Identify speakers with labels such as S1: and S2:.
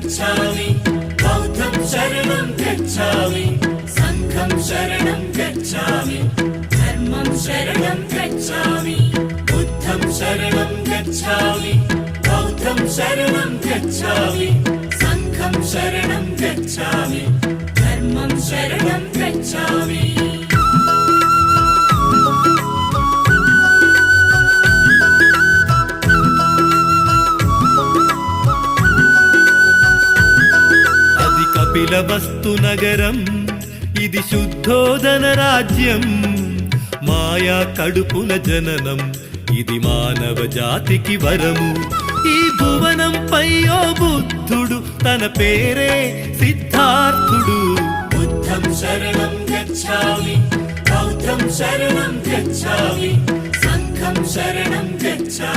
S1: गच्छामि बौद्धं शरणं गच्छामि संघं शरणं गच्छामि धर्मं शरणं गच्छामि बुद्धं शरणं गच्छामि बौद्धं शरणं गच्छामि संघं शरणं गच्छामि धर्मं शरणं गच्छामि
S2: కపిలవస్తు నగరం ఇది శుద్ధోదన రాజ్యం మాయా కడుపుల జననం ఇది మానవ జాతికి వరము ఈ భువనంపై ఓ బుద్ధుడు తన పేరే సిద్ధార్థుడు
S1: బుద్ధం శరణం గచ్ఛామి బౌద్ధం శరణం గచ్ఛామి సంఘం శరణం గచ్ఛామి